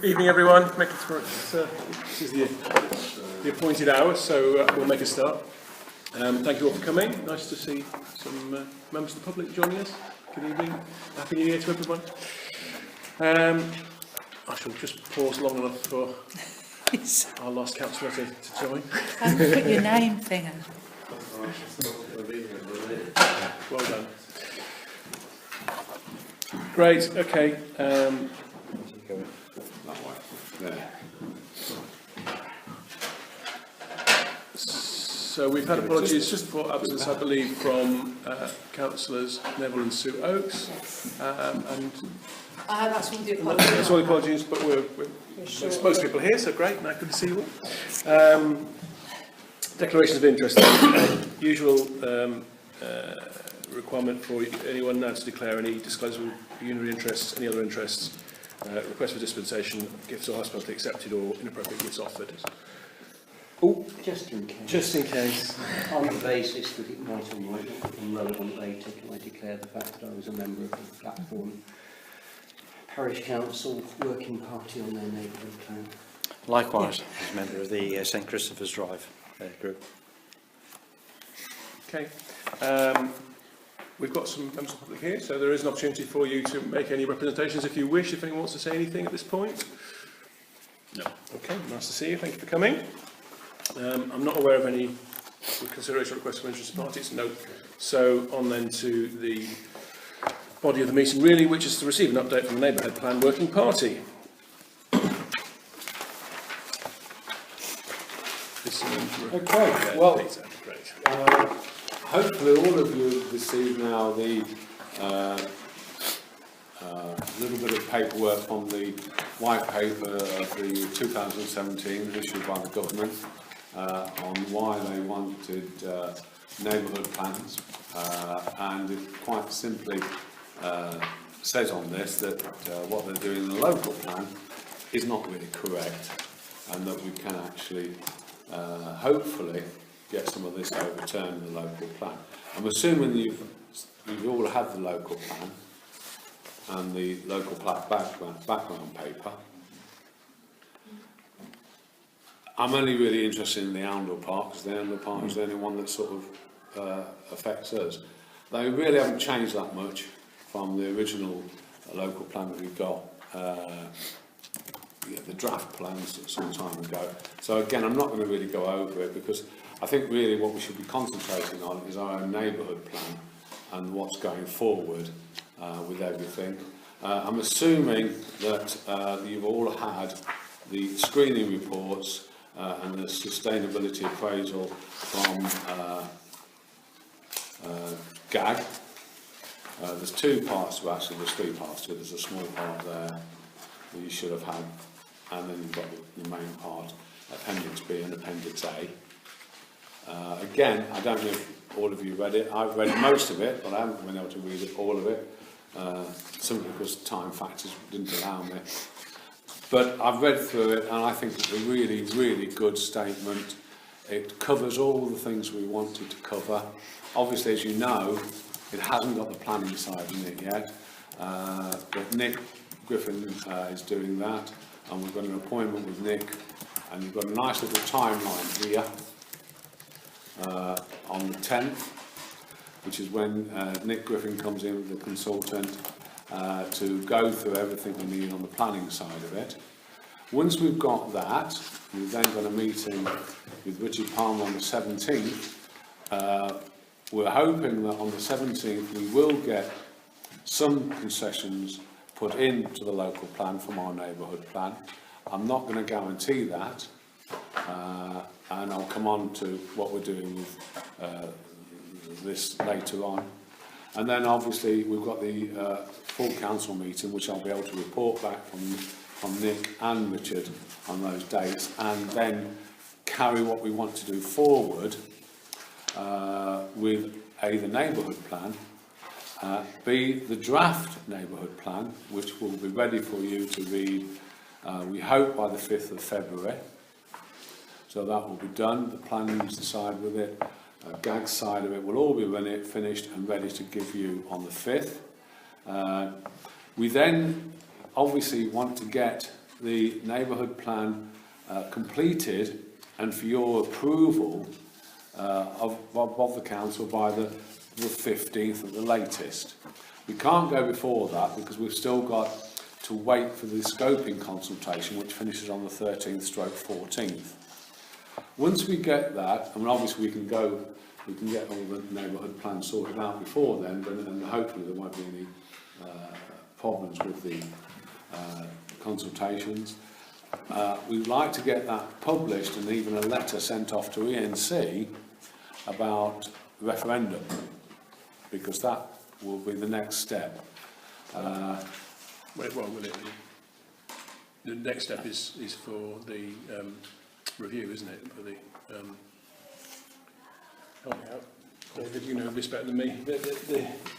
Evening, everyone. Make it through. This is the appointed hour, so we'll make a start. Thank you all for coming. Nice to see some members of the public joining us. Good evening. Happy New Year to everyone. I shall just pause long enough for our last councillor to join. Put your name thing on. Well done. Great. Okay. So we've had apologies just for absence, I believe, from councillors Neville and Sue Oakes, and That's all the apologies. that's all the apologies. But there's most people here, so great. Now good to see you all. Declarations of interest. Usual requirement for anyone now to declare any disclosure of pecuniary interests, any other interests, request for dispensation, gifts or hospitality accepted, or inappropriate gifts offered. Oh, Just in case. just in case. On the basis that it might or might not become relevant later, can I declare the fact that I was a member of the Blackthorn Parish Council Working Party on their neighbourhood plan? Likewise, as a member of the St Christopher's Drive group. Okay. We've got some members of the public here, so there is an opportunity for you to make any representations if you wish, if anyone wants to say anything at this point. No. Okay, nice to see you. Thank you for coming. I'm not aware of any consideration requests from interested parties. No. So on then to the body of the meeting, really, which is to receive an update from the Neighbourhood Plan Working Party. Okay, well, Great. hopefully all of you have received now the little bit of paperwork from the white paper of the 2017 issued by the government on why they wanted neighbourhood plans, and it quite simply says on this that what they're doing in the local plan is not really correct, and that we can actually hopefully get some of this overturned in the local plan. I'm assuming you've all had the local plan and the local plan background paper. I'm only really interested in the Oundle part, because the Oundle part is the only one that sort of affects us. They really haven't changed that much from the original local plan that we got. The draft plans some time ago. So again, I'm not going to really go over it, because I think really what we should be concentrating on is our own neighbourhood plan and what's going forward with everything. I'm assuming that you've all had the screening reports and the sustainability appraisal from GAG. There's two parts to actually, there's three parts to it. There's a small part there that you should have had, and then you've got the main part, Appendix B and Appendix A. Again, I don't know if all of you read it. I've read most of it, but I haven't been able to read it, all of it, simply because time factors didn't allow me. But I've read through it, and I think it's a really, really good statement. It covers all the things we wanted to cover. Obviously, as you know, it hasn't got the planning side in it yet, but Nick Griffin is doing that, and we've got an appointment with Nick, and you've got a nice little timeline here on the 10th, which is when Nick Griffin comes in with the consultant to go through everything we need on the planning side of it. Once we've got that, we've then got a meeting with Richard Palmer on the 17th. We're hoping that on the 17th we will get some concessions put into the local plan from our neighbourhood plan. I'm not going to guarantee that, and I'll come on to what we're doing with this later on. And then obviously we've got the full council meeting, which I'll be able to report back from Nick and Richard on those dates, and then carry what we want to do forward with A, the neighbourhood plan, B, the draft neighbourhood plan, which will be ready for you to read, we hope by the 5th of February. So that will be done. The planning side with it, GAG side of it will all be finished and ready to give you on the 5th. We then obviously want to get the neighbourhood plan completed and for your approval of the council by the 15th at the latest. We can't go before that because we've still got to wait for the scoping consultation, which finishes on the 13th/14th. Once we get that, I mean, obviously we can get all the neighbourhood plan sorted out before then, and hopefully there won't be any problems with the consultations. We'd like to get that published and even a letter sent off to ENC about referendum, because that will be the next step. Well, will it? The next step is for the review, isn't it? For the help me out, David. You know this better than me.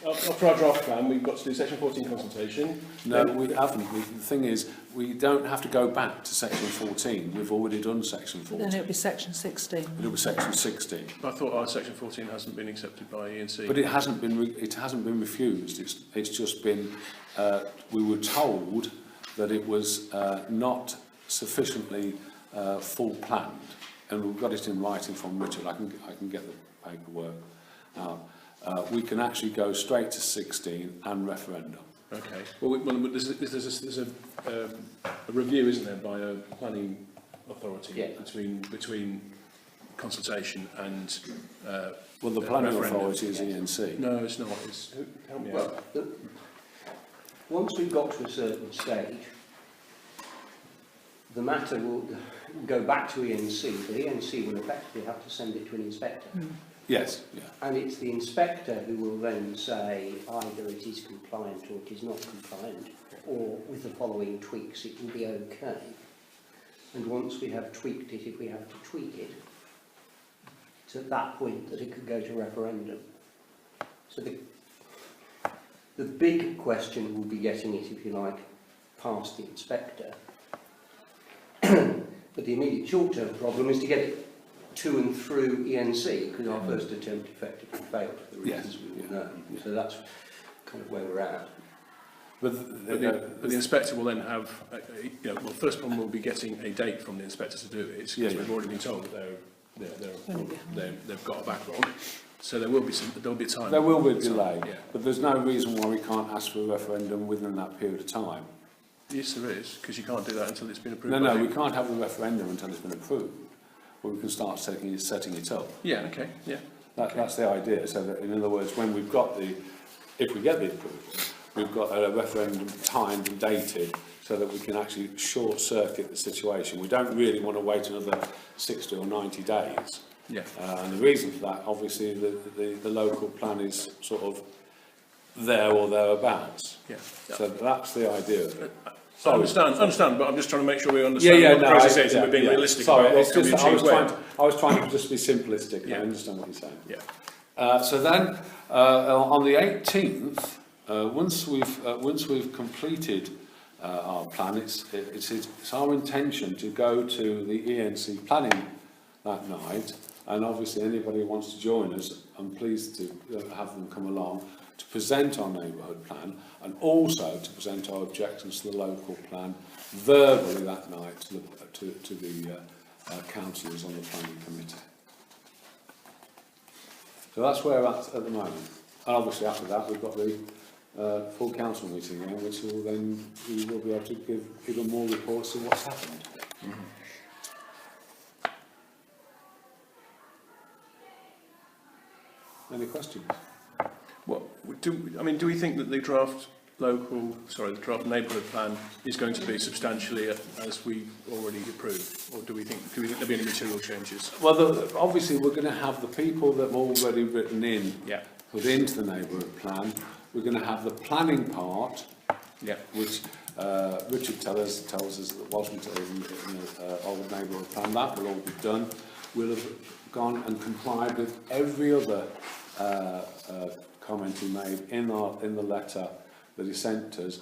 After our draft plan, we've got to do section 14 consultation. No, we haven't. The thing is, we don't have to go back to section 14. We've already done section 14. Then it'll be section 16. It'll be section 16. I thought our section 14 hasn't been accepted by ENC. But it hasn't been refused. It's just been. We were told that it was not sufficiently full planned, and we've got it in writing from Richard. I can get the paperwork out. We can actually go straight to 16 and referendum. Okay. Well, there's a review, isn't there, by a planning authority, yeah, between consultation and well, the planning referendum. authority is ENC. No, it's not. Help me out. Well, once we've got to a certain stage, the matter will go back to ENC, but ENC will effectively have to send it to an inspector. Yes, yeah. And it's the inspector who will then say either it is compliant or it is not compliant, or with the following tweaks it will be okay. And once we have tweaked it, if we have to tweak it, it's at that point that it could go to referendum. So the big question will be getting it, if you like, past the inspector. But the immediate short-term problem is to get it to and through ENC, because our first attempt effectively failed for the reasons we all know. So that's kind of where we're at. But the inspector will then have, well, first problem will be getting a date from the inspector to do it, because we've already been told that they've got a backlog. So there will be time. There will be a delay, yeah. but there's no reason why we can't ask for a referendum within that period of time. Yes, there is, because you can't do that until it's been approved. No, we can't have the referendum until it's been approved. But we can start setting it up. Yeah, okay, yeah. That's the idea. So that, in other words, when we've got if we get the approval, we've got a referendum timed and dated so that we can actually short-circuit the situation. We don't really want to wait another 60 or 90 days. Yeah. And the reason for that, obviously, the local plan is sort of there or thereabouts. Yeah. So that's the idea of it. I understand, but I'm just trying to make sure we understand what the process is and we're being realistic about what can be achieved when. I was trying to just be simplistic. Yeah. I understand what you're saying. Yeah. So then, on the 18th, once we've completed our plan, it's our intention to go to the ENC planning that night, and obviously anybody who wants to join us, I'm pleased to have them come along to present our neighbourhood plan and also to present our objections to the local plan verbally that night to the councillors on the planning committee. So that's where we're at the moment. And obviously after that we've got the full council meeting here, which will then we will be able to give even more reports of what's happened. Mm-hmm. Any questions? What do we think that the draft neighbourhood plan is going to be substantially as we've already approved, or do we think there'll be any material changes? Well, obviously we're going to have the people that have already written in, put into the neighbourhood plan. We're going to have the planning part, which Richard tells us that wasn't in the old neighbourhood plan. That will all be done. We'll have gone and complied with every other comment he made in the letter that he sent us,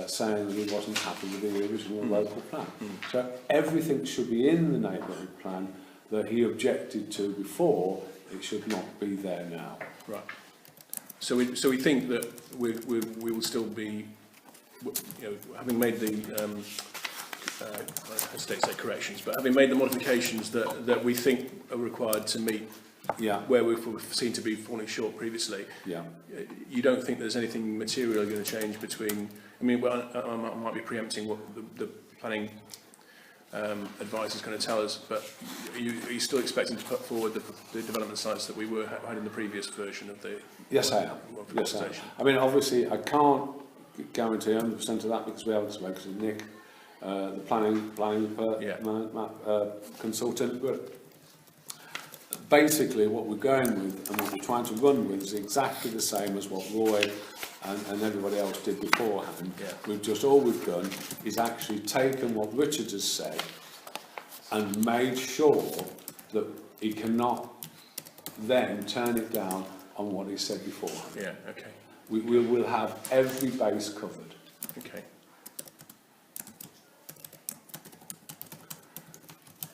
saying that he wasn't happy with the original local plan. So everything should be in the neighbourhood plan that he objected to before. It should not be there now. Right. So we think that we will still be, having made the I hesitate to say corrections, but having made the modifications that we think are required to meet Yeah, where we've seen to be falling short previously, yeah. you don't think there's anything material going to change between, I mean, well, I might be preempting what the planning advisor is going to tell us, but are you still expecting to put forward the development sites that we had in the previous version of the Yes, I am. of the Yes, I am. presentation? I mean, obviously, I can't guarantee 100% of that because we haven't spoken to Nick, the planning consultant. But basically, what we're going with and what we're trying to run with is exactly the same as what Roy and everybody else did beforehand. Yeah. All we've done is actually taken what Richard has said and made sure that he cannot then turn it down on what he said beforehand. Yeah, okay, We will have every base covered. okay.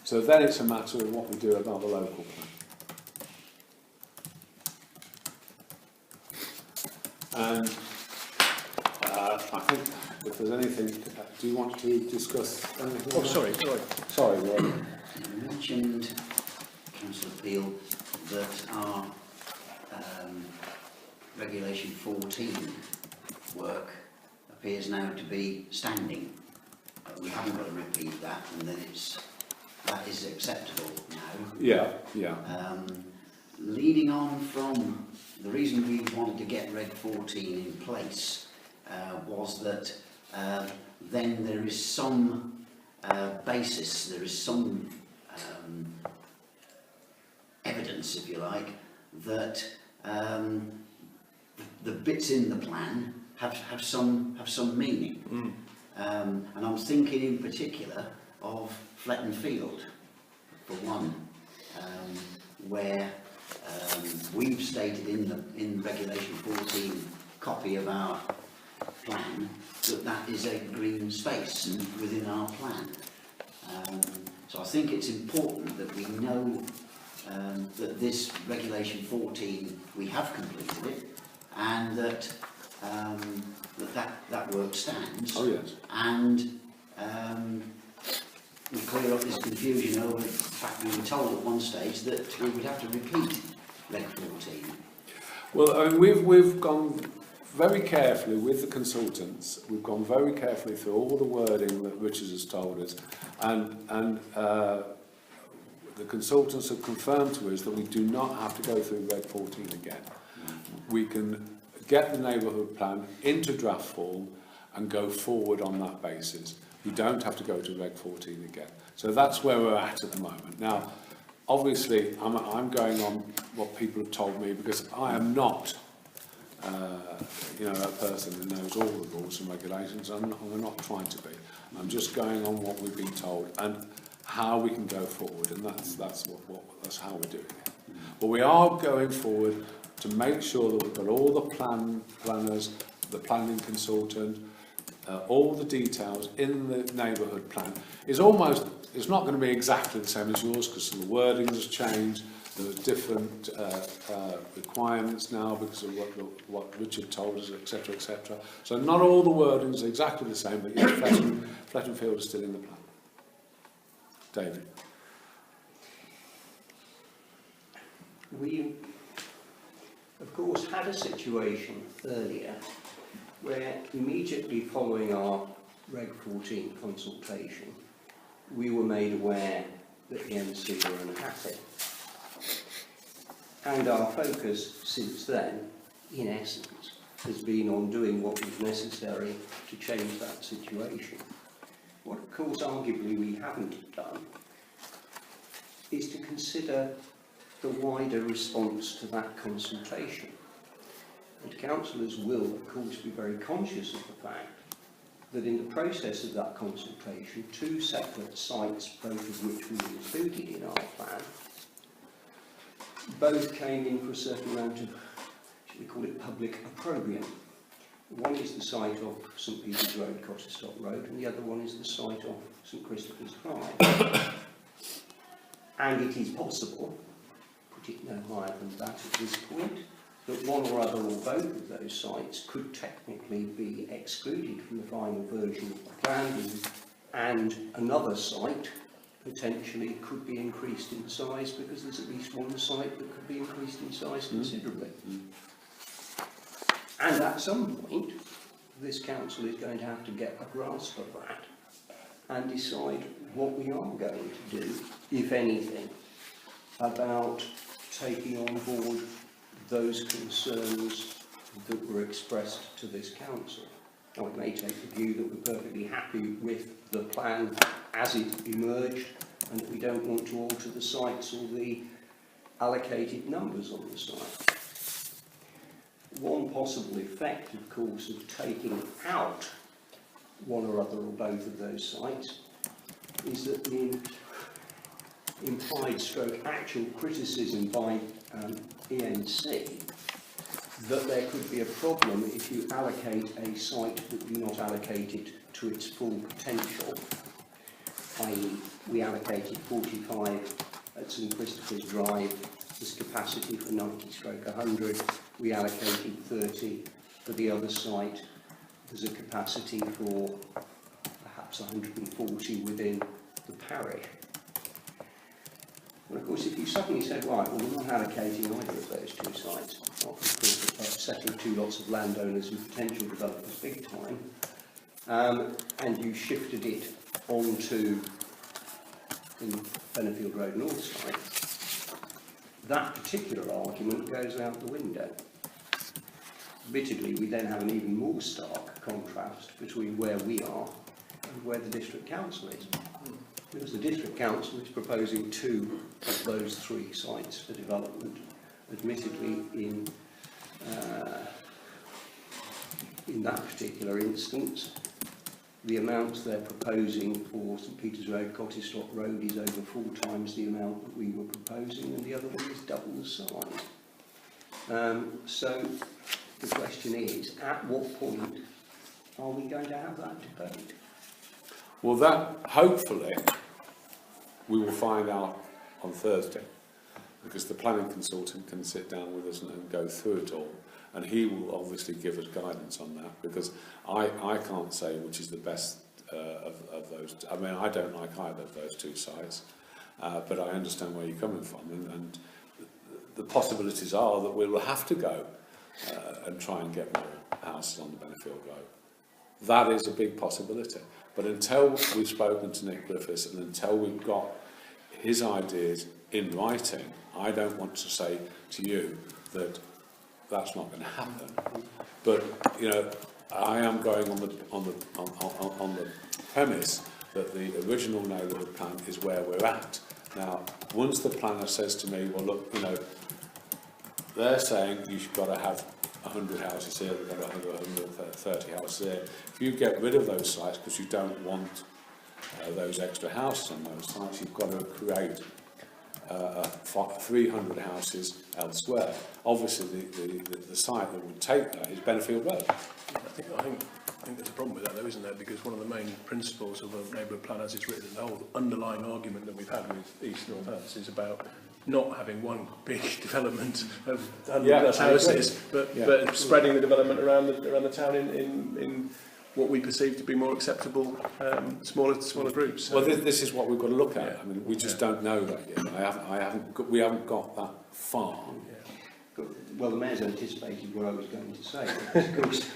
So then it's a matter of what we do about the local plan. And I think if there's anything, do you want to discuss anything? Oh, sorry. Sorry, Roy. You mentioned, Councillor Peel, that our Regulation 14 work appears now to be standing. We haven't got to repeat that, and then that is acceptable now. Yeah, yeah. Leading on from the reason we wanted to get Reg 14 in place was that then there is some basis, there is some evidence, if you like, that the bits in the plan have some meaning. And I'm thinking in particular of Fletton Field, for one, where we've stated in Regulation 14 copy of our plan that is a green space within our plan. So I think it's important that we know that this Regulation 14, we have completed it, and that that work stands. Oh, yes. And we clear up this confusion over the fact we were told at one stage that we would have to repeat Reg 14. Well, I mean, we've gone very carefully with the consultants. We've gone very carefully through all the wording that Richard has told us, and the consultants have confirmed to us that we do not have to go through Reg 14 again. We can get the neighbourhood plan into draft form and go forward on that basis. We don't have to go to Reg 14 again. So that's where we're at the moment. Now, obviously, I'm going on what people have told me because I am not, a person who knows all the rules and regulations. I'm not trying to be. I'm just going on what we've been told and how we can go forward, and that's how we're doing it. But we are going forward to make sure that we've got all the planners, the planning consultant, all the details in the neighbourhood plan. It's not going to be exactly the same as yours because the wording has changed. There are different requirements now because of what Richard told us, etc., etc. So not all the wording is exactly the same, but yes, Fletton Field is still in the plan. David. We, of course, had a situation earlier where immediately following our Reg 14 consultation, we were made aware that the MC were unhappy. And our focus since then, in essence, has been on doing what was necessary to change that situation. What, of course, arguably we haven't done is to consider the wider response to that consultation. And councillors will, of course, be very conscious of the fact that in the process of that consultation, two separate sites, both of which we included in our plan, both came in for a certain amount of, should we call it, public opprobrium. One is the site of St Peter's Road, Cotterstock Road, and the other one is the site of St Christopher's Drive. And it is possible, put it no higher than that at this point, that one or other or both of those sites could technically be excluded from the final version of the plan and another site potentially could be increased in size because there's at least one site that could be increased in size considerably. And at some point, this council is going to have to get a grasp of that and decide what we are going to do, if anything, about taking on board those concerns that were expressed to this council. Now, we may take the view that we're perfectly happy with the plan as it emerged and that we don't want to alter the sites or the allocated numbers on the site. One possible effect, of course, of taking out one or other or both of those sites is that the implied stroke actual criticism by ENC that there could be a problem if you allocate a site that you not allocate it to its full potential, i.e. we allocated 45 at St Christopher's Drive, there's capacity for 90/100, we allocated 30 for the other site, there's a capacity for perhaps 140 within the parish. And of course, if you suddenly said, right, well, we're not allocating either of those two sites, not because of upsetting two lots of landowners and potential developers big time, and you shifted it onto the Bennefield Road North site, that particular argument goes out the window. Admittedly, we then have an even more stark contrast between where we are and where the district council is. Because the district council is proposing 2 of those 3 sites for development, admittedly in that particular instance, the amount they're proposing for St Peter's Road, Cotteslock Road is over 4 times the amount that we were proposing, and the other one is double the size. So the question is, at what point are we going to have that debate? Well, that, hopefully, we will find out on Thursday, because the planning consultant can sit down with us and go through it all, and he will obviously give us guidance on that, because I can't say which is the best of those. I mean, I don't like either of those 2 sites, but I understand where you're coming from, and the possibilities are that we will have to go and try and get more houses on the Bennefield Road. That is a big possibility. But until we've spoken to Nick Griffiths and until we've got his ideas in writing, I don't want to say to you that that's not going to happen. But you know, I am going on the premise that the original neighbourhood plan is where we're at. Now, once the planner says to me, well, look, you know, they're saying you've got to have 100 houses here, we've got 130 houses here. If you get rid of those sites because you don't want those extra houses on those sites, you've got to create 300 houses elsewhere. Obviously, the site that would take that is Bennefield Road. I think there's a problem with that, though, isn't there? Because one of the main principles of a neighbourhood plan, as it's written, the whole underlying argument that we've had with East Northants is about not having one big development of 100 plus houses, but spreading the development around the town in what we perceive to be more acceptable smaller groups. So. Well, this is what we've got to look at. I mean, we just don't know that yet. We haven't got that far. Yeah. Well, the Mayor's anticipated what I was going to say. Of course,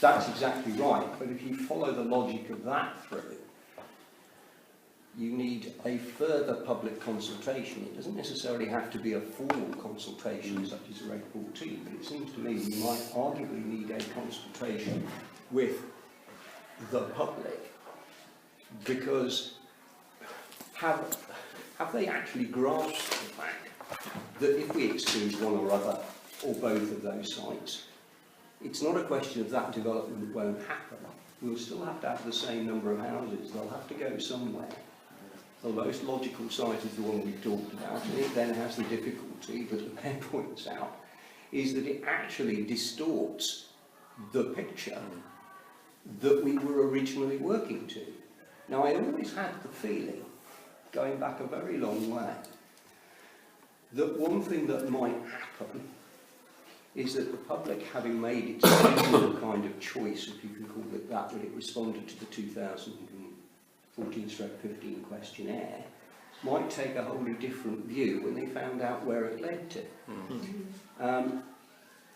that's exactly right. But if you follow the logic of that through, you need a further public consultation. It doesn't necessarily have to be a formal consultation such as Reg 14, but it seems to me you might arguably need a consultation with the public, because have they actually grasped the fact that if we exclude one or other or both of those sites, it's not a question of that development won't happen. We'll still have to have the same number of houses. They'll have to go somewhere. The most logical site is the one we've talked about, and it then has the difficulty that the Mayor points out, is that it actually distorts the picture that we were originally working to. Now, I always had the feeling, going back a very long way, that one thing that might happen is that the public, having made its own kind of choice, if you can call it that, when it responded to the 14/15 questionnaire might take a wholly different view when they found out where it led to.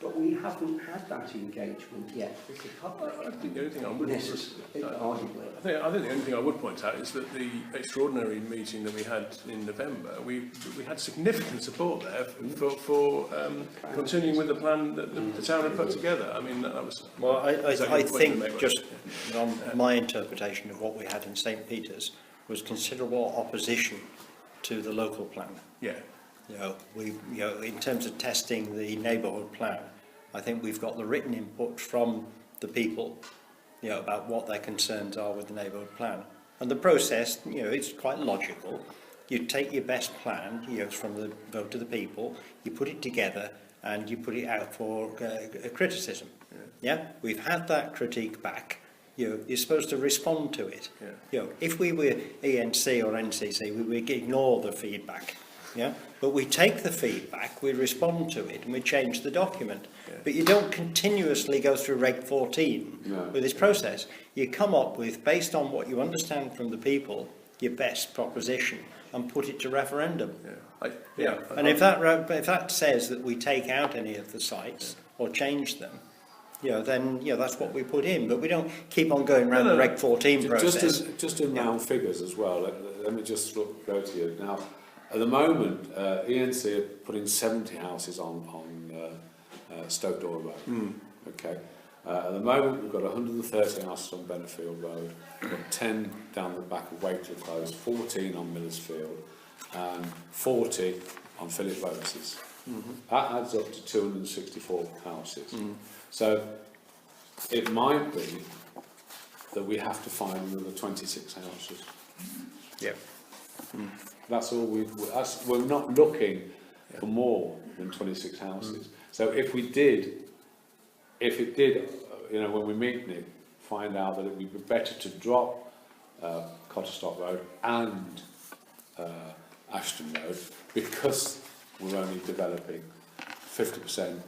But we haven't had that engagement yet with the public. I think the only thing I would Arguably. I think the only thing I would point out is that the extraordinary meeting that we had in November, we had significant support there for continuing with the plan that the town had put together. I mean, that was... Well, I exactly the point think you make, just on my interpretation of what we had in St Peter's was considerable opposition to the local plan. Yeah. In terms of testing the neighbourhood plan, I think we've got the written input from the people, about what their concerns are with the neighbourhood plan. And the process, it's quite logical. You take your best plan, from the vote of the people, you put it together and you put it out for criticism. Yeah? We've had that critique back. You're supposed to respond to it. Yeah. If we were ENC or NCC, we would ignore the feedback. Yeah, but we take the feedback, we respond to it, and we change the document. Yeah. But you don't continuously go through Reg 14 with this process. You come up with, based on what you understand from the people, your best proposition, and put it to referendum. And if that says that we take out any of the sites or change them, then that's what we put in. But we don't keep on going around the Reg 14 process. Just in round figures as well. Let me just go to you now. At the moment, ENC are putting 70 houses on Stoke Dora Road. Okay. At the moment, we've got 130 houses on Bennefield Road, we've got 10 down the back of Wakefield Close, 14 on Millersfield, and 40 on Philip Rose's. That adds up to 264 houses. So it might be that we have to find another 26 houses. Yeah. That's all we're not looking for more than 26 houses. So if it did, when we meet Nick, find out that it would be better to drop Cotterstock Road and Ashton Road, because we're only developing 50%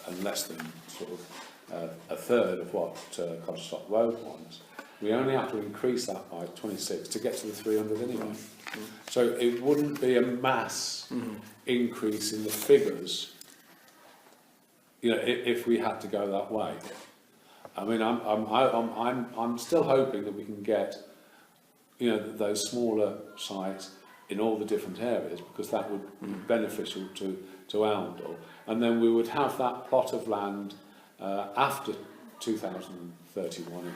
and less than sort of a third of what Cotterstock Road wants. We only have to increase that by 26 to get to the 300 anyway. So it wouldn't be a mass increase in the figures, if we had to go that way. I mean, I'm still hoping that we can get, those smaller sites in all the different areas, because that would be beneficial to Oundle, and then we would have that plot of land after 2031.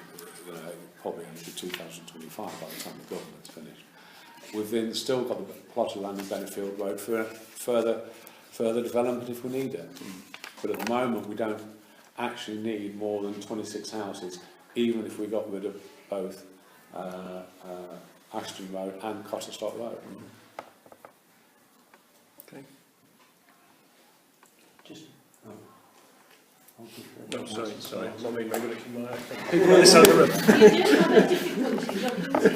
Probably only 2025 by the time the government's finished. We've then still got the plot of land in Bennefield Road for further development if we need it. But at the moment, we don't actually need more than 26 houses, even if we got rid of both Ashton Road and Cotterstock Road. Okay. No, sorry. Not me, maybe looking my people on this side of the room. You do have a difficulty looking to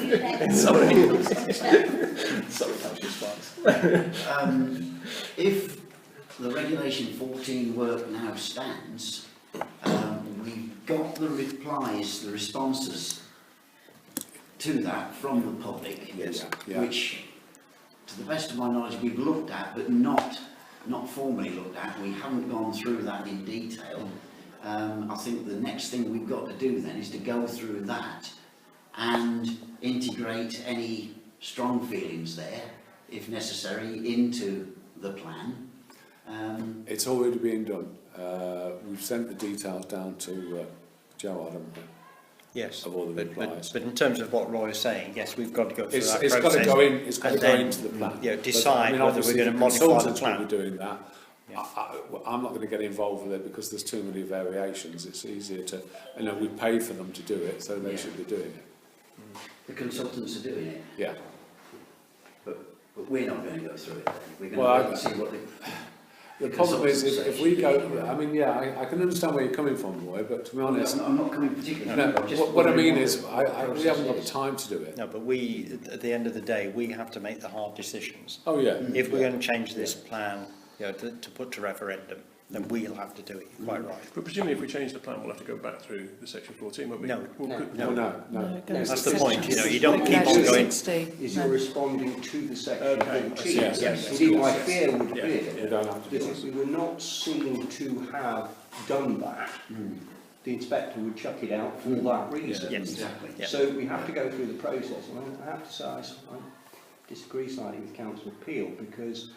your left. Sorry, that was just If the Regulation 14 work now stands, we've got the replies, the responses to that from the public, which, to the best of my knowledge, we've looked at, but not formally looked at. We haven't gone through that in detail. I think the next thing we've got to do then is to go through that and integrate any strong feelings there, if necessary, into the plan. It's already being done. We've sent the details down to Joe Adam. Yes, of all the replies. But in terms of what Roy is saying, yes, we've got to go through that process. It's got to go in. It's got to go into the plan. Decide whether we're going to modify the plan. Will be doing that. Yeah. I'm not going to get involved with it because there's too many variations. It's easier to, we pay for them to do it, so they should be doing it. The consultants are doing it. Yeah. But we're not going to go through it then. We're going to wait and see what the problem is if we go, I can understand where you're coming from, Roy, but to be honest, I'm not coming particularly. What I mean is, we haven't got the time to do it. No, but at the end of the day, we have to make the hard decisions. Oh yeah. If we're going to change this plan, to put to referendum, then we'll have to do it. You're quite right. But presumably if we change the plan, we'll have to go back through the section 14, won't we? No. No. it goes That's to the point, you know, you don't section keep on going. 16. Is No. you're responding to the section Okay, 14. yes, yes, Indeed, my yes. fear would Yeah, be yeah. We don't have to that do if it. we were not seen to have done that, the inspector would chuck it out for that reason. Yes, exactly. Yeah. So we have to go through the process, and I have to say I disagree slightly with Councillor Peel, because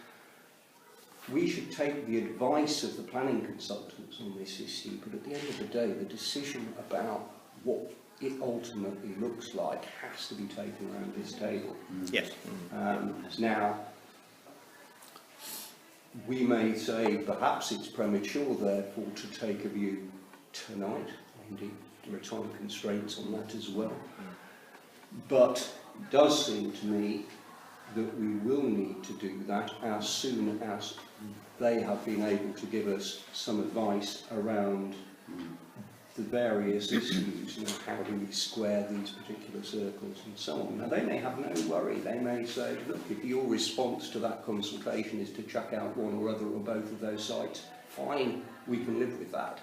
we should take the advice of the planning consultants on this issue, but at the end of the day, the decision about what it ultimately looks like has to be taken around this table. Yes. Now, we may say perhaps it's premature, therefore, to take a view tonight. Indeed, there are time constraints on that as well. But it does seem to me that we will need to do that as soon as they have been able to give us some advice around the various issues, you know, how do we square these particular circles and so on. Now, they may have no worry. They may say, look, if your response to that consultation is to chuck out one or other or both of those sites, fine, we can live with that.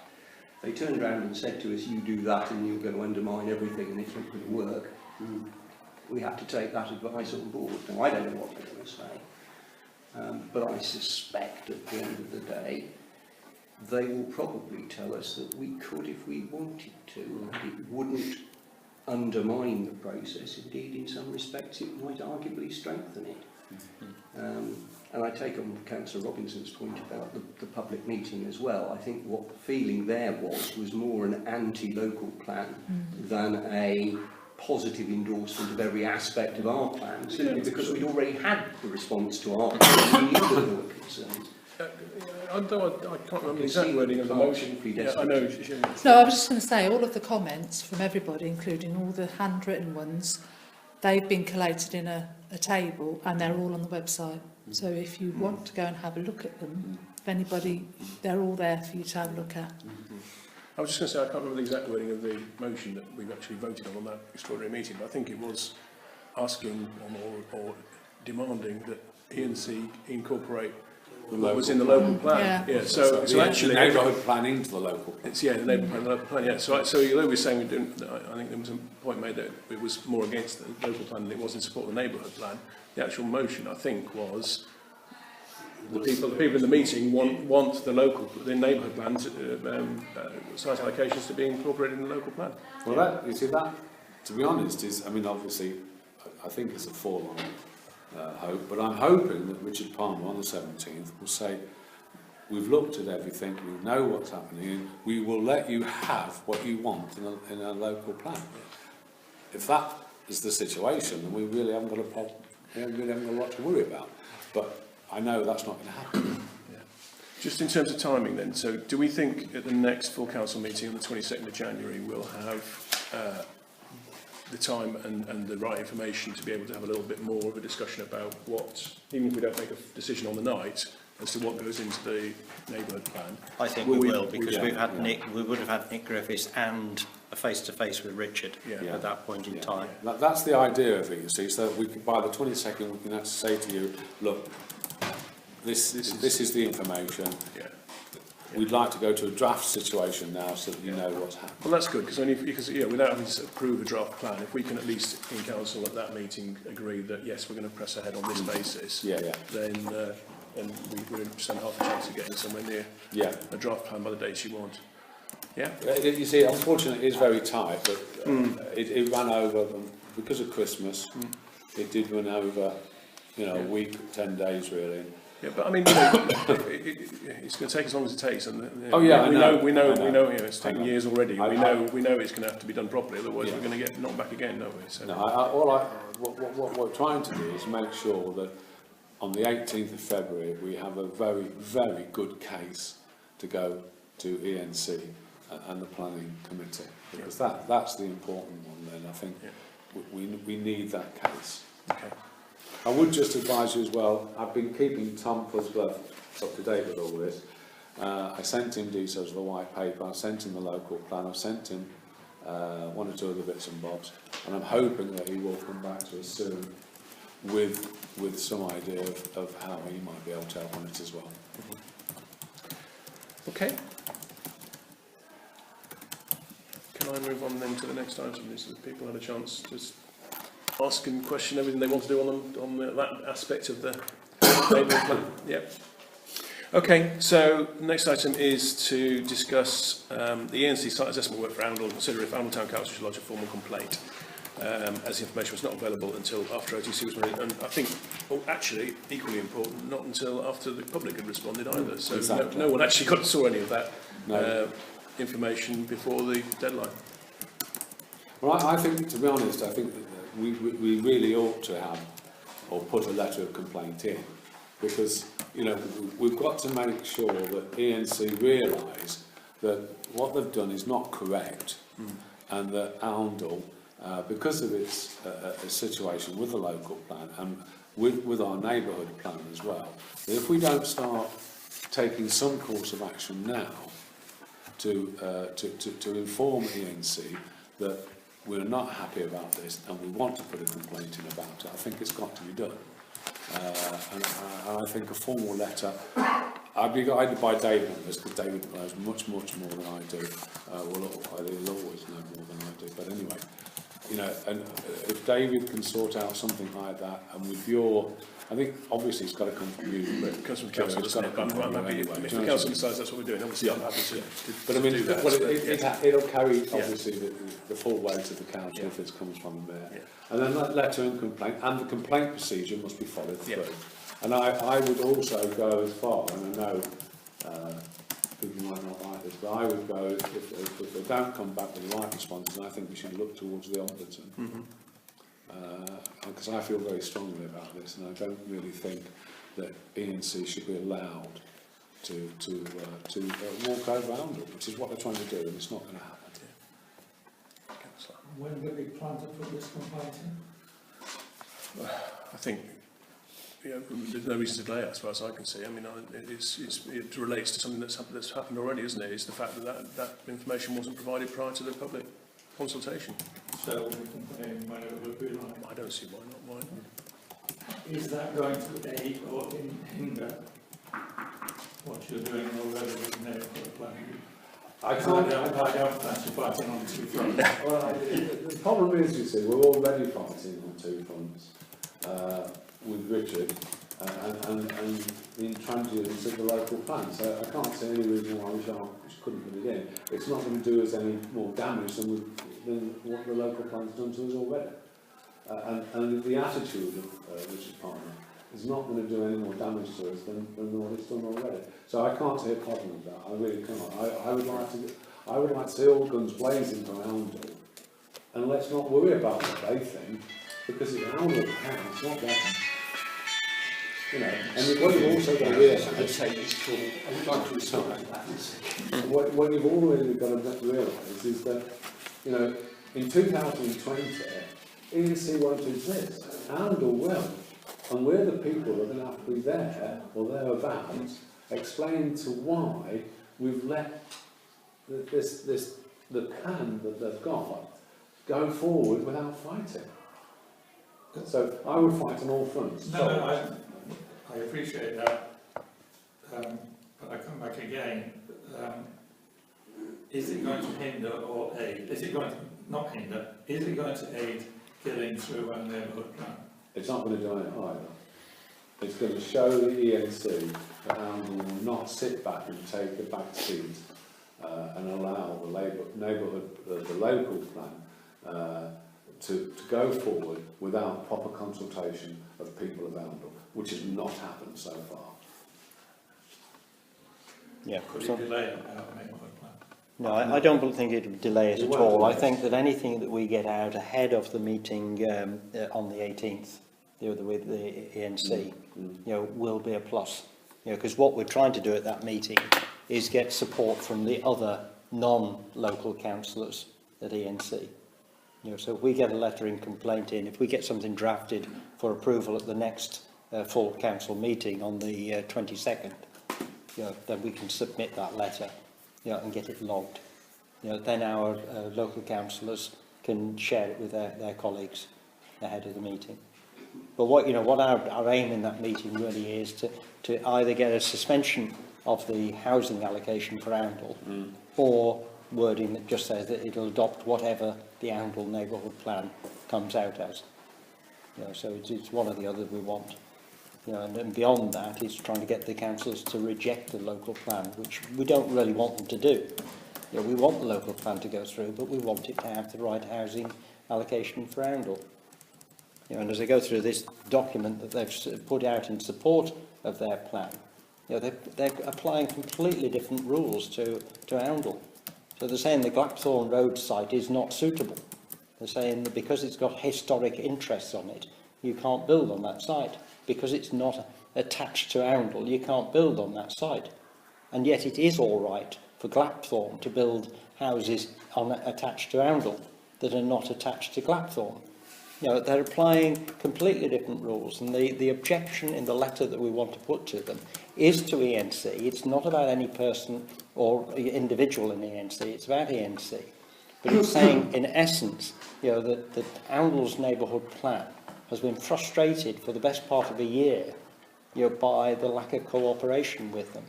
They turned around and said to us, you do that and you're going to undermine everything and it's not going to work. We have to take that advice on board. Now, I don't know what they're going to say, but I suspect at the end of the day, they will probably tell us that we could if we wanted to, and it wouldn't undermine the process. Indeed, in some respects, it might arguably strengthen it. And I take on Councillor Robinson's point about the public meeting as well. I think what the feeling there was more an anti-local plan than a positive endorsement of every aspect of our plan, simply because we'd already had the response to our plan. We knew that there were concerns. Although I can't remember the exact wording of the motion. Yeah, I know. No, I was just going to say, all of the comments from everybody, including all the handwritten ones, they've been collated in a table and they're all on the website. So if you want to go and have a look at them, if anybody, they're all there for you to have a look at. I was just going to say, I can't remember the exact wording of the motion that we've actually voted on that extraordinary meeting, but I think it was asking or demanding that E&C incorporate what was in the local plan. Yeah. So actually, neighbourhood plan into the local plan. it's the neighbourhood plan, the local plan. Yeah. So although we're saying we didn't, I think there was a point made that it was more against the local plan than it was in support of the neighbourhood plan. The actual motion, I think, was the people in the meeting want the neighbourhood plan site allocations to be incorporated in the local plan. Well, that, you see, that, to be honest, is, I mean, obviously, I think it's a forlorn hope, but I'm hoping that Richard Palmer on the 17th will say, we've looked at everything, we know what's happening, and we will let you have what you want in a local plan. If that is the situation, then we really haven't got a problem, we really haven't got a lot to worry about. But I know that's not going to happen. Yeah. Just in terms of timing then, so do we think at the next full council meeting on the 22nd of January we'll have the time and the right information to be able to have a little bit more of a discussion about what, even if we don't make a decision on the night, as to what goes into the neighbourhood plan? I think we will, because we would have had Nick Griffiths and a face-to-face with Richard at that point in time. That's the idea of it, you see, so that we can, by the 22nd we can actually say to you, look, this is the information. Yeah. We'd like to go to a draft situation now so that you know what's happening. Well, that's good, because without having to approve a draft plan, if we can at least in council at that meeting agree that yes, we're going to press ahead on this basis, then we would stand half a chance of getting somewhere near a draft plan by the dates you want. Yeah. You see, unfortunately, it is very tight, but it ran over because of Christmas. It did run over, a week, 10 days really. Yeah, but I mean, it's going to take as long as it takes, and we know it's taken years already. We know it's going to have to be done properly, otherwise we're going to get knocked back again, don't we? So. No, what we're trying to do is make sure that on the 18th of February we have a very, very good case to go to E&C and the planning committee, because that's the important one. Then I think we need that case. Okay. I would just advise you as well, I've been keeping Tom Puzzler up to date with all this. I sent him details of the white paper, I sent him the local plan, I've sent him one or two other bits and bobs, and I'm hoping that he will come back to us soon with some idea of how he might be able to help on it as well. Okay. Can I move on then to the next item? Is that people had a chance to ask and question everything they want to do on that aspect of the neighbourhood plan? Yep. Okay, so the next item is to discuss the ENC site assessment work for Arundel and consider if Arundel Town Council should lodge a formal complaint, as the information was not available until after OTC was made, and I think, well, actually, equally important, not until after the public had responded either. So Exactly. no one actually saw any of that No. information before the deadline. Well, I think, to be honest, I think that we really ought to have, or put a letter of complaint in, because, you know, we've got to make sure that ENC realise that what they've done is not correct, and that Arundel, because of its situation with the local plan and with our neighbourhood plan as well, that if we don't start taking some course of action now to inform ENC that we're not happy about this and we want to put a complaint in about it, I think it's got to be done. And I think a formal letter, I'd be guided by David on this, because David knows much more than I do. He'll always know more than I do. But anyway, you know, and if David can sort out something like that, and with your, I think obviously it's got to come from you, but It comes from council, it's got to come from you anyway. if the council decides that's what we're doing, obviously I'm happy to But I mean, do that. well, Yeah. it'll carry obviously the full weight of the council if it comes from the mayor. Yeah. And then that letter and complaint, and the complaint procedure must be followed Yeah. through. And I would also go as far, and I know people might not like this, but I would go, if they don't come back with the right responses, I think we should look towards the Ombudsman. Because I feel very strongly about this, and I don't really think that ENC should be allowed to walk over Arundel, which is what they're trying to do, and it's not going to happen. Councillor. When do we plan to put this complaint in? I think, you know, there's no reason to delay it as far as I can see. I mean, it relates to something that's happened already, isn't it? It's the fact that information wasn't provided prior to the public consultation. So we can put in when it would be like. I don't see why not. Why not? Is that going to aid or hinder what you're doing already with the neighbourhood plan? I I don't fancy fighting on two fronts. Well, the problem is, you see, we're already fighting on two fronts with Richard and the intransigence of the local plan. So I can't see any reason why we couldn't put it in. It's not going to do us any more damage than what the local plan's done to us already. And the attitude of Richard Palmer is not going to do any more damage to us than what it's done already. So I can't see a problem with that. I really can't. I would like to see all guns blazing from Arundel, and let's not worry about what they think, because it's Arundel house, not them. You know, and what you've also got to realise, what you've already got to realise is that, you know, in 2020, ENC won't exist. Arundel will. And we're the people that are going to have to be there, or thereabouts, explaining to why we've let the plan that they've got go forward without fighting. So I would fight on all fronts. No, I appreciate that, but I come back again. Is it going to hinder or aid? Is it going to not hinder? Is it going to aid killing through a neighbourhood plan? It's not going to do it either. It's going to show the ENC that Arundel will not sit back and take a back seat and allow the neighbourhood, the local plan, to go forward without proper consultation of people of Arundel, which has not happened so far. Yeah, Could it delay our neighbourhood plan? no, I don't think it would delay it It at won't all. delay I it. think that anything that we get out ahead of the meeting on the 18th, with the ENC, will be a plus. Because what we're trying to do at that meeting is get support from the other non-local councillors at ENC. So if we get a letter in complaint in, if we get something drafted for approval at the next full council meeting on the 22nd, then we can submit that letter, and get it logged. Then our local councillors can share it with their colleagues ahead of the meeting. But what our aim in that meeting really is to either get a suspension of the housing allocation for Oundle, or wording that just says that it'll adopt whatever the Oundle neighbourhood plan comes out as. You know, so it's one or the other we want. You know, and beyond that, it's trying to get the councils to reject the local plan, which we don't really want them to do. You know, we want the local plan to go through, but we want it to have the right housing allocation for Oundle. You know, and as I go through this document that they've put out in support of their plan, you know, they're applying completely different rules to Oundle. So they're saying the Glapthorne Road site is not suitable. They're saying that because it's got historic interests on it, you can't build on that site. Because it's not attached to Oundle, you can't build on that site. And yet it is all right for Glapthorne to build houses attached to Oundle that are not attached to Glapthorne. You know, they're applying completely different rules, and the objection in the letter that we want to put to them is to ENC. It's not about any person or individual in ENC, it's about ENC. But it's saying, in essence, you know, that Oundle's neighbourhood plan has been frustrated for the best part of a year, you know, by the lack of cooperation with them.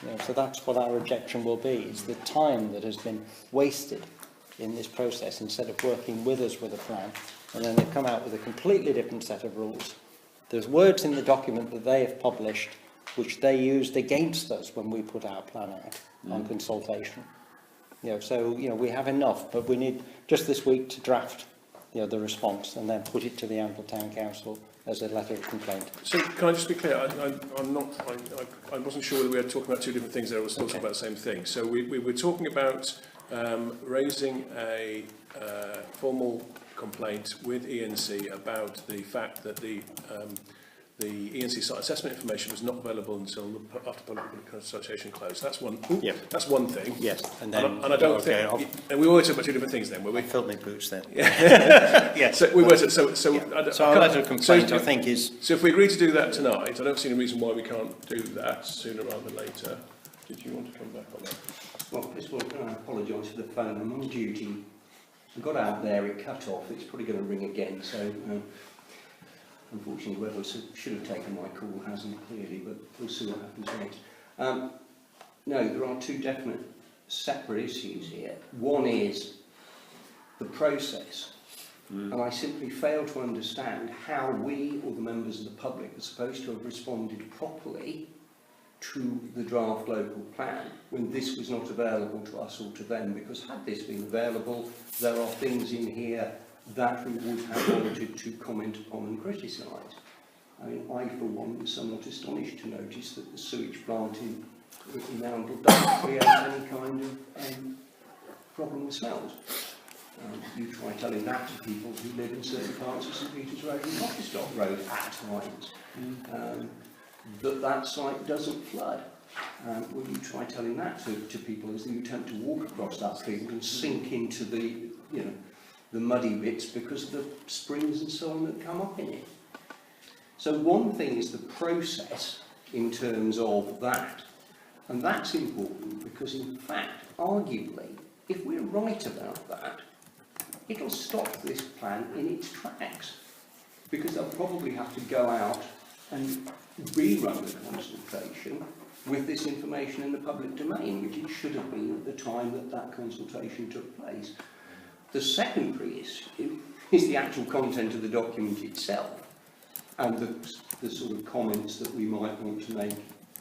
You know, so that's what our objection will be. It's the time that has been wasted in this process instead of working with us with a plan, and then they've come out with a completely different set of rules. There's words in the document that they have published which they used against us when we put our plan out on consultation. You know, so, you know, we have enough, but we need just this week to draft, you know, the response and then put it to the Oundle Town Council as a letter of complaint. So can I just be clear? I wasn't sure whether we were talking about two different things there or we're still talking about the same thing. So we were talking about raising a formal complaint with ENC about the fact that the ENC site assessment information was not available until after public consultation closed. That's one. Yep. That's one thing. Yes, and then and I don't think. And we were talking about two different things then, were we? filled my boots then. Yeah. So we were. So our letter of complaint, I think, is. So if we agree to do that tonight, I don't see any reason why we can't do that sooner rather than later. Did you want to come back on that? Well, first of all, can I apologise for the phone? I'm on duty. I got out there, it cut off. It's probably going to ring again. So, unfortunately, whoever should have taken my call hasn't clearly, but we'll see what happens next. No, there are two definite separate issues here. One is the process. And I simply fail to understand how we, or the members of the public, are supposed to have responded properly to the draft local plan when this was not available to us or to them, because had this been available, there are things in here that we would have wanted to comment upon and criticise. I mean, I for one was somewhat astonished to notice that the sewage plant in Oundle doesn't create any kind of problem with smells. You try telling that to people who live in certain parts of St Peter's Road and Coppistock Road at times. That site doesn't flood. When you try telling that to people as you attempt to walk across that field and sink into the, you know, the muddy bits because of the springs and so on that come up in it. So one thing is the process in terms of that, and that's important because in fact, arguably, if we're right about that, it'll stop this plan in its tracks, because they'll probably have to go out and rerun the consultation with this information in the public domain, which it should have been at the time that that consultation took place. The secondary issue is the actual content of the document itself and the sort of comments that we might want to make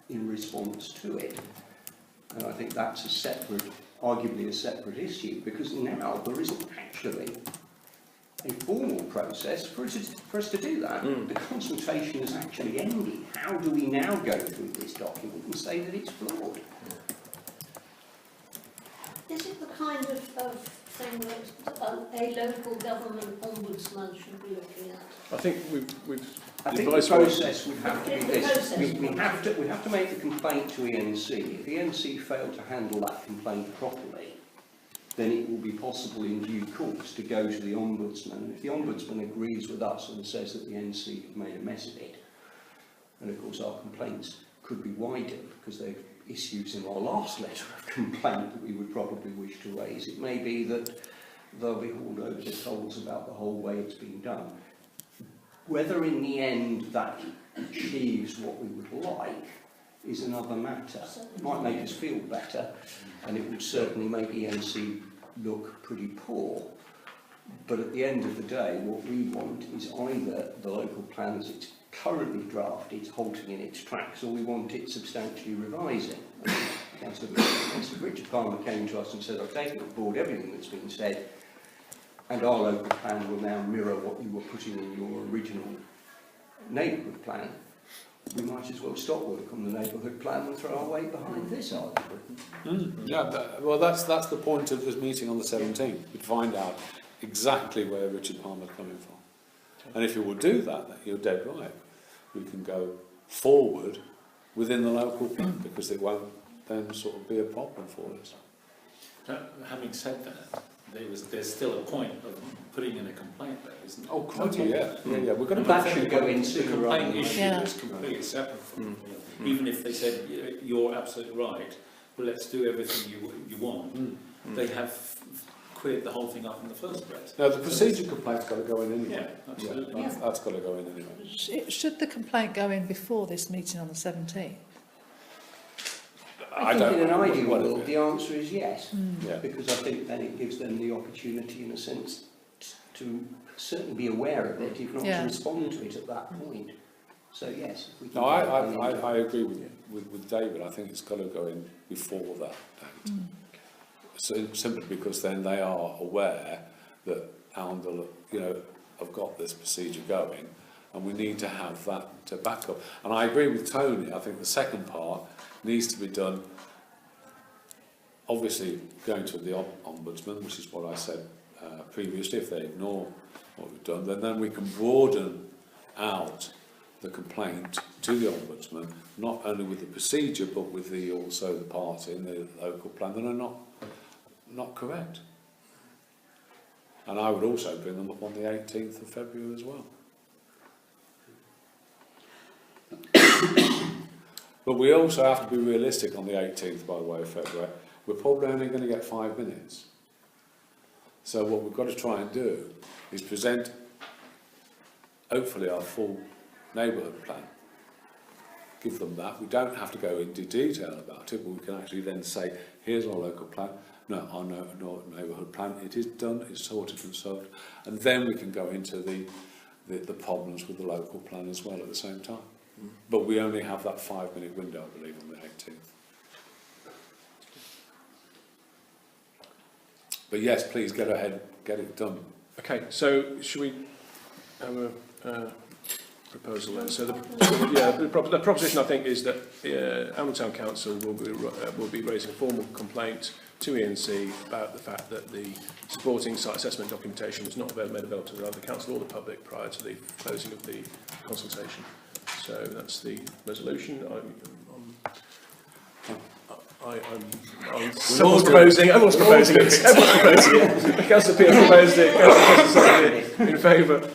in response to it. And I think that's a separate, arguably a separate issue, because now there isn't actually a formal process for us to do that. The consultation has actually ended. How do we now go through this document and say that it's flawed? Is it the kind of thing that a local government ombudsman should be looking at? I think I think the process would have to be this. We have to make the complaint to ENC. If ENC fail to handle that complaint properly, then it will be possible in due course to go to the Ombudsman. If the Ombudsman agrees with us and says that the NC have made a mess of it, and of course our complaints could be wider because they've issues in our last letter of complaint that we would probably wish to raise. It may be that they'll be hauled over the coals about the whole way it's been done. Whether in the end that achieves what we would like is another matter. It might make us feel better, and it would certainly make ENC look pretty poor. But at the end of the day, what we want is either the local plan as it's currently drafted, halting in its tracks, or we want it substantially revising. Councillor Richard Palmer came to us and said, I've taken on board everything that's been said, and our local plan will now mirror what you were putting in your original neighbourhood plan. We might as well stop work on the neighbourhood plan and throw our weight behind this argument. Yeah, well, that's the point of this meeting on the 17th. We'd find out exactly where Richard Palmer's coming from. And if you will do that, then you're dead right. We can go forward within the local plan, because it won't then sort of be a problem for us. Having said that, there's still a point of putting in a complaint there, isn't there? Oh, crikey, yeah. We're going to And put that should go in The sooner rather complaint than issue Yeah. is completely separate from, even if they said, you're absolutely right, well, let's do everything you want, they have cleared the whole thing up in the first place. No, the procedure complaint's got to go in anyway. Yeah, absolutely. That's got to go in anyway. Should the complaint go in before this meeting on the 17th? I think in an ideal what world it the answer is yes, Yeah. because I think then it gives them the opportunity in a sense to certainly be aware of it, if not Yeah. to respond to it at that point. So yes, if we can No, get that in. I agree with David. I think it's got to go in before that date. So, simply because then they are aware that Arundel, have got this procedure going, and we need to have that to back up. And I agree with Tony. I think the second part needs to be done, obviously going to the Ombudsman, which is what I said previously. If they ignore what we've done, then we can broaden out the complaint to the Ombudsman, not only with the procedure, but with also the parts in the local plan that are not correct. And I would also bring them up on the 18th of February as well. But we also have to be realistic on the 18th, by the way, of February. We're probably only going to get 5 minutes. So what we've got to try and do is present, hopefully, our full neighbourhood plan. Give them that. We don't have to go into detail about it, but we can actually then say, here's our local plan. No, our neighbourhood plan, it is done, it's sorted and solved. And then we can go into the problems with the local plan as well at the same time. But we only have that 5 minute window, I believe, on the 18th. But yes, please get ahead, get it done. Okay, so should we have a proposal then? So the proposition I think is that Arundel Town Council will be raising a formal complaint to ENC about the fact that the supporting site assessment documentation was not made available to either the council or the public prior to the closing of the consultation. So that's the resolution. Someone's proposing. Everyone's proposing it. Everyone's proposing it. Councillor Pearce proposed it. Councillor Seconded. In favour.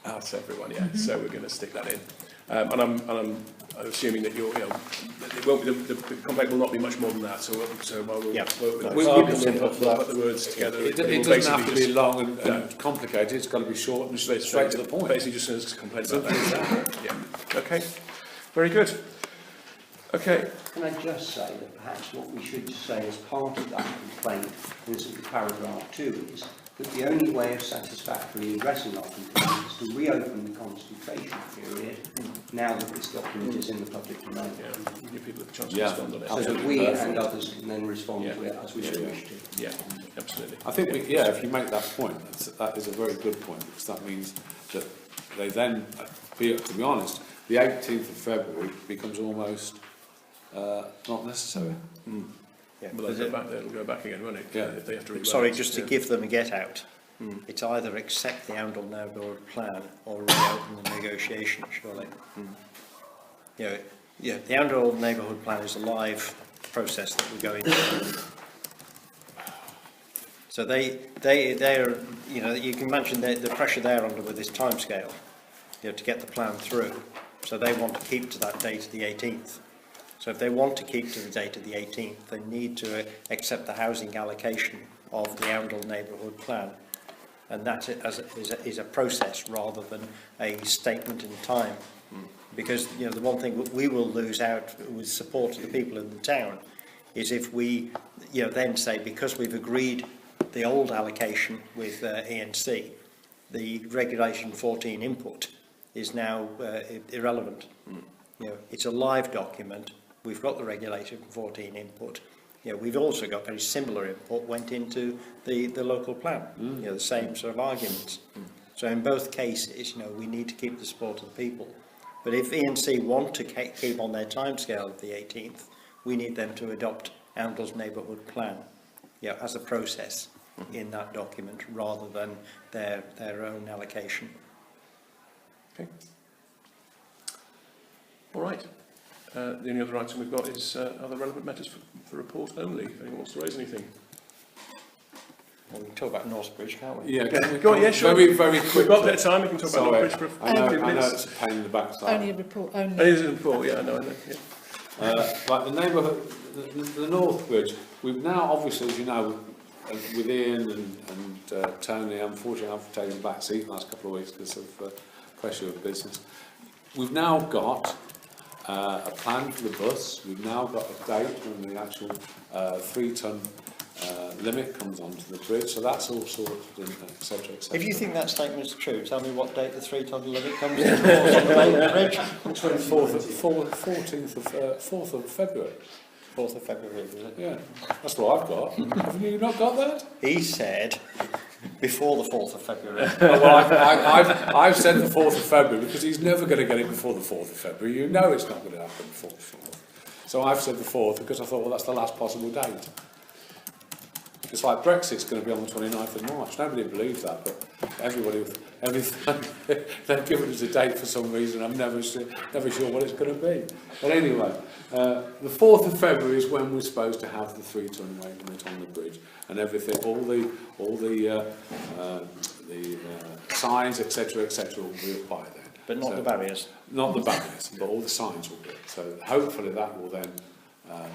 That's everyone. Yeah. So we're going to stick that in. And I'm assuming that it won't be, the complaint will not be much more than that. So we'll put the words together. It doesn't have to be long and complicated. It's got to be short and straight to the point. Basically, just as a complaint about that. Yeah. Okay. Very good. Okay. Can I just say that perhaps what we should say as part of that complaint, in sort of paragraph 2, is that the only way of satisfactorily addressing our complaint is to reopen the consultation period now that this document is in the public domain. Yeah. Give people a chance to respond on it. So that we and others can then respond to it as we wish to. Yeah, absolutely. I think, if you make that point, that is a very good point, because that means that they then, to be honest, the 18th of February becomes almost not necessary. Yeah. Well, they'll go back again, won't it? Yeah. If they have to rewrite Sorry, it. just to give them a get out. It's either accept the Arundel neighbourhood plan or reopen the negotiation, surely. The Arundel neighbourhood plan is a live process that we're going through. So they're, you can imagine the pressure they're under with this timescale, to get the plan through. So they want to keep to that date of the 18th. So if they want to keep to the date of the 18th, they need to accept the housing allocation of the Arundel neighbourhood plan. And that is a process rather than a statement in time Because, you know, the one thing that we will lose out with support of the people in the town is if we, you know, then say, because we've agreed the old allocation with E&C, the Regulation 14 input is now irrelevant. You know, it's a live document. We've got the Regulation 14 input. You know, we've also got very similar input went into the local plan. You know, the same sort of arguments. So in both cases, you know, we need to keep the support of the people. But if E&C want to keep on their timescale of the 18th, we need them to adopt Oundle's neighbourhood plan, you know, as a process in that document rather than their own allocation. Okay. All right. The only other item we've got is other relevant matters for report only. If anyone wants to raise anything. Well, we can talk about Northbridge, can't we? Yeah, Go on, yeah, sure. Very, very quickly. We've got a bit of time. We can talk about Northbridge for I know, 15 I know minutes. it's a pain in the backside. Only a report, It only. is a report, yeah, I know. Yeah. Like the neighbourhood, the Northbridge, we've now obviously, as you know, with Ian and Tony, unfortunately I've taken a back seat the last couple of weeks because of pressure of business. We've now got a plan for the bus. We've now got a date when the actual 3-ton limit comes onto the bridge, so that's all sorted, etc, etc. If you think that statement's true, tell me what date the 3-ton limit comes into force on the main bridge. 4th of February. 4th of February, is it? Yeah, that's what I've got. Have you not got that? He said before the 4th of February. Oh, well, I've said the 4th of February because he's never going to get it before the 4th of February. You know it's not going to happen before the 4th. So I've said the 4th because I thought, well, that's the last possible date. It's like Brexit's going to be on the 29th of March. Nobody believes that, but everybody, they've given us a date for some reason. I'm never sure what it's going to be. But anyway, the 4th of February is when we're supposed to have the 3-ton weight limit on the bridge and everything. All the signs, etc., will be applied then. But not the barriers. Not the barriers, but all the signs will be. So hopefully that will then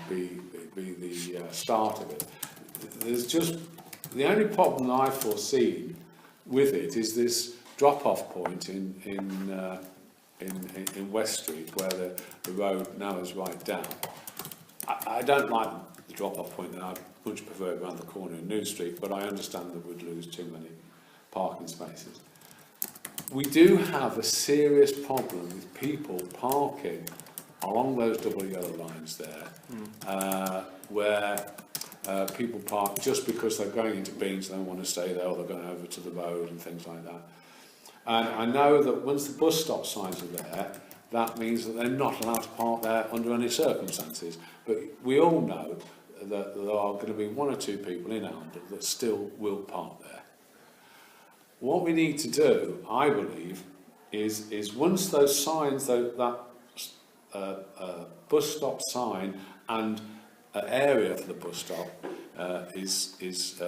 be the start of it. There's just the only problem I foresee with it is this drop-off point in West Street where the road now is right down. I don't like the drop-off point, and I'd much prefer it around the corner in New Street, but I understand that we'd lose too many parking spaces. We do have a serious problem with people parking along those double yellow lines there, where people park just because they're going into Beans, they don't want to stay there, or they're going over to the road and things like that. And I know that once the bus stop signs are there, that means that they're not allowed to park there under any circumstances. But we all know that there are going to be 1 or 2 people in Oundle that still will park there. What we need to do, I believe, is once those signs, that bus stop sign and area for the bus stop is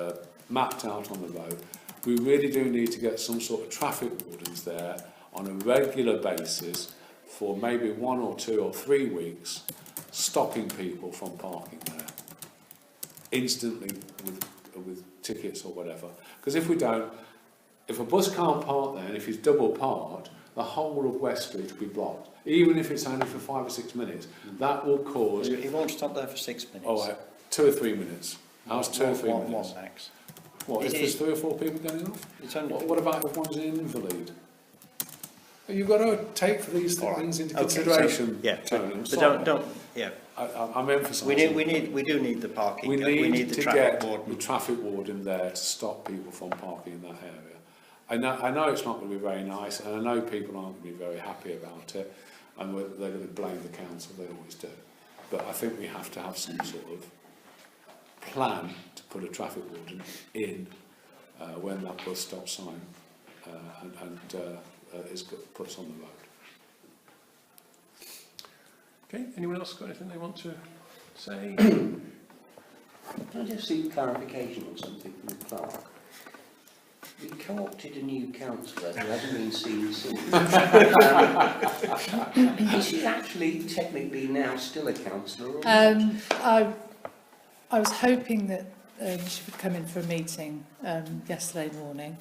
mapped out on the road, we really do need to get some sort of traffic wardens there on a regular basis for maybe 1 or 2 or 3 weeks, stopping people from parking there instantly with tickets or whatever. Because if we don't, if a bus can't park there and if it's double parked, the whole of West Street will be blocked. Even if it's only for 5 or 6 minutes, that will cause... He won't stop there for 6 minutes. Oh, 2 or 3 minutes. How's 2 or 3 minutes? One max. What, if there's 3 or 4 people getting off? It's only... What about if one's an invalid? You've got to take these things into consideration, yeah, Tony. I'm but sorry. don't. Yeah. I'm emphasising. We do need the parking. We need the to traffic get warden. the traffic warden there to stop people from parking in that area. I know it's not going to be very nice, and I know people aren't going to be very happy about it, and they're going to blame the council. They always do. But I think we have to have some sort of plan to put a traffic warden in when that bus stop sign is put on the road. Okay, anyone else got anything they want to say? Can I just seek clarification on something from the clerk? We co-opted a new councillor who hasn't been seen since. Is she actually technically now still a councillor? I was hoping that she would come in for a meeting yesterday morning,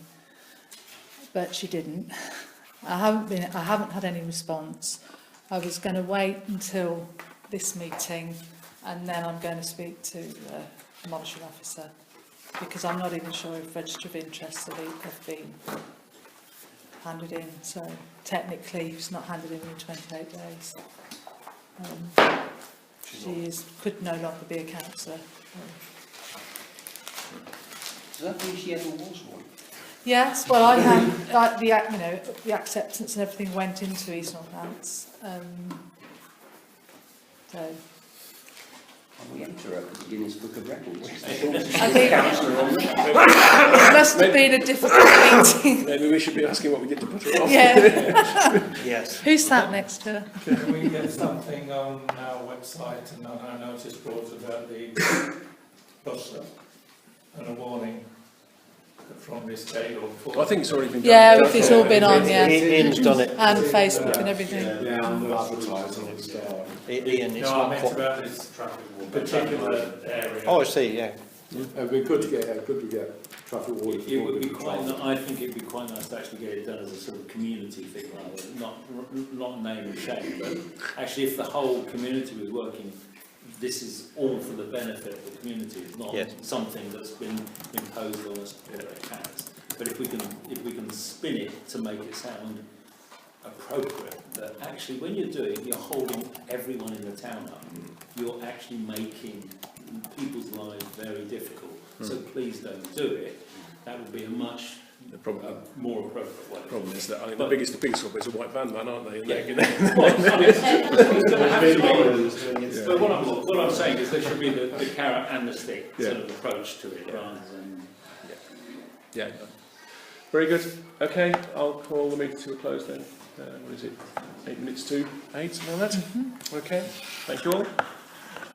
but she didn't. I haven't had any response. I was going to wait until this meeting, and then I'm going to speak to the monitoring officer, because I'm not even sure if register of interests have been handed in. So technically, it's not handed in 28 days. Could no longer be a councillor. Does that mean she ever was one? Yes, well, I had like the acceptance and everything went into East Northants. So We enter her at the Guinness Book of Records. I think it must have been a difficult meeting. Maybe we should be asking what we did to put her off. Yeah. Yes. Who's sat next to her? Can we get something on our website and on our notice boards about the bus stop and a warning from this date or before? I think it's already been done. Yeah, it's all been on, yeah. Ian's done it. And Facebook and everything. Yeah, I'm advertising at the start. Ian, it's No, I not meant quite... about this particular area. Oh, I see, yeah. It'd be good to get traffic wardens. It would be quite. I think it would be quite nice to actually get it done as a sort of community thing, rather than not name and shame, but actually, if the whole community was working, this is all for the benefit of the community. It's not something that's been imposed on us or it has. But if we can spin it to make it sound appropriate, that actually when you're doing it, you're holding everyone in the town up. You're actually making people's lives very difficult. So please don't do it. That would be a much more appropriate way. The problem is that I think the biggest one is a white van man, aren't they? And Yeah. they But what I'm saying is there should be the carrot and the stick sort of approach to it, rather than... Yeah. Very good. Okay, I'll call the meeting to a close then. What is it? 8 minutes to 8, something like that? Okay. Thank you all.